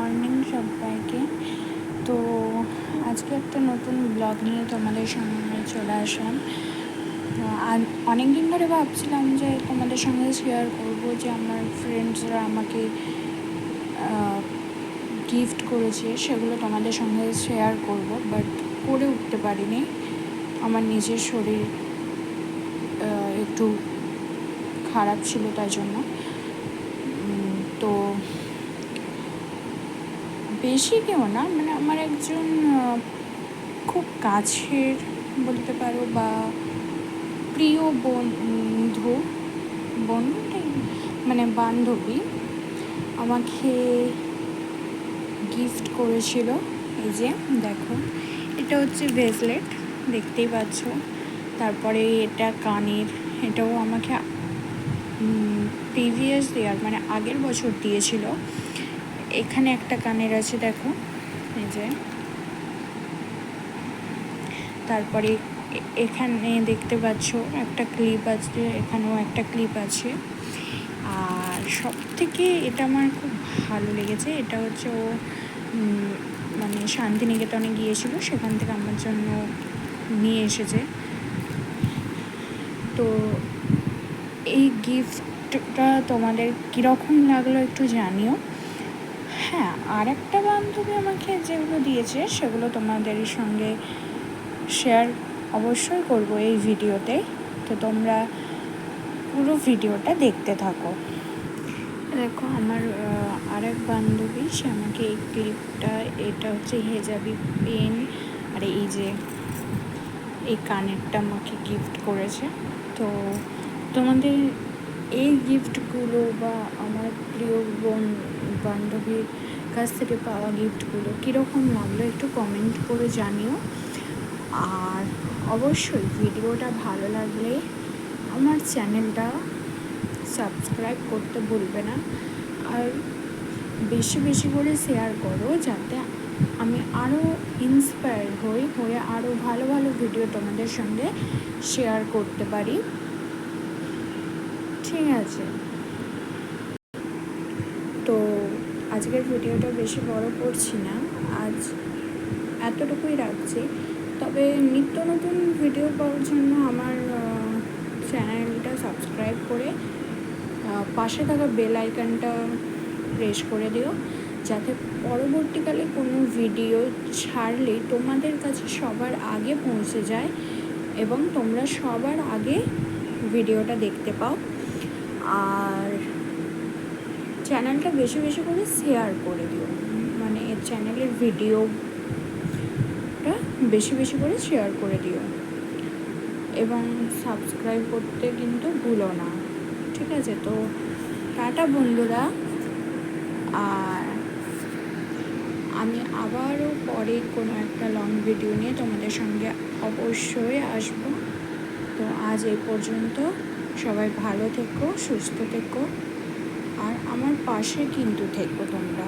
Morning সবাইকে। তো আজকে একটা নতুন ব্লগ নিয়ে তোমাদের সঙ্গে চলে আসলাম। আর অনেক দিন ধরে ভাবছিলাম যে তোমাদের সঙ্গে শেয়ার করব যে আমার ফ্রেন্ডসরা আমাকে গিফট করেছে, সেগুলো তোমাদের সঙ্গে শেয়ার করব, বাট করে উঠতে পারিনি। আমার নিজের শরীর একটু খারাপ ছিল, তাই জন্য। তো বেশি কেউ না, মানে আমার একজন খুব কাছের বলতে পারো বা প্রিয় বন্ধুটাই মানে বান্ধবী আমাকে গিফট করেছিল। এই যে দেখো, এটা হচ্ছে ব্রেসলেট, দেখতেই পাচ্ছ। তারপরে এটা কানের, এটাও আমাকে প্রিভিয়াস ইয়ার মানে আগের বছর দিয়েছিল। এখানে একটা কানের আছে, দেখো, এই যে। তারপরে এখানে দেখতে পাচ্ছ একটা ক্লিপ আছে, এখানেও একটা ক্লিপ আছে। আর সব থেকে এটা আমার খুব ভালো লেগেছে, এটা হচ্ছে ও মানে শান্তিনিকেতনে গিয়েছিল, সেখান থেকে আমার জন্য নিয়ে এসেছে। তো এই গিফটটা তোমাদের কীরকম লাগলো একটু জানিও। হ্যাঁ, আর একটা বান্ধবী আমাকে যেগুলো দিয়েছে সেগুলো তোমাদের সঙ্গে শেয়ার অবশ্যই করব এই ভিডিওতে। তো তোমরা পুরো ভিডিওটা দেখতে থাকো। দেখো, আমার আরেক বান্ধবী, সে আমাকে এই ক্লিপটা, এটা হচ্ছে হেজাবি পেন, আর এই যে এই কানেরটা আমাকে গিফট করেছে। তো তোমাদের এই গিফটগুলো বা আমার প্রিয় বান্ধবীর কাছ থেকে পাওয়া গিফটগুলো কীরকম লাগলো একটু কমেন্ট করে জানিও। আর অবশ্যই ভিডিওটা ভালো লাগলে আমার চ্যানেলটা সাবস্ক্রাইব করতে ভুলবে না, আর বেশি বেশি করে শেয়ার করো, যাতে আমি আরও ইন্সপায়ার হয়ে আরও ভালো ভালো ভিডিও তোমাদের সঙ্গে শেয়ার করতে পারি। ঠিক আছে, তো আজকের ভিডিওটা বেশি বড় করছি না, আজ এতটুকুই রাখছি। তবে নিত্য নতুন ভিডিও পাওয়ার জন্য আমার চ্যানেলটা সাবস্ক্রাইব করে পাশে থাকা বেল আইকনটা প্রেস করে দিও, যাতে পরবর্তীকালে কোনো ভিডিও ছাড়লে তোমাদের কাছে সবার আগে পৌঁছে যায় এবং তোমরা সবার আগে ভিডিওটা দেখতে পাও। আর চ্যানেলটা বেশি বেশি করে শেয়ার করে দিও, মানে চ্যানেলের ভিডিওটা বেশি বেশি করে শেয়ার করে দিও, এবং সাবস্ক্রাইব করতে কিন্তু ভুলো না। ঠিক আছে, তো টাটা বন্ধুরা। আর আমি আবারও পরে কোনো একটা লং ভিডিও নিয়ে তোমাদের সঙ্গে অবশ্যই আসবো। তো আজ এই পর্যন্ত, সবাই ভালো থেকো, সুস্থ থেকো, আর আমার পাশে কিন্তু থেকো তোমরা।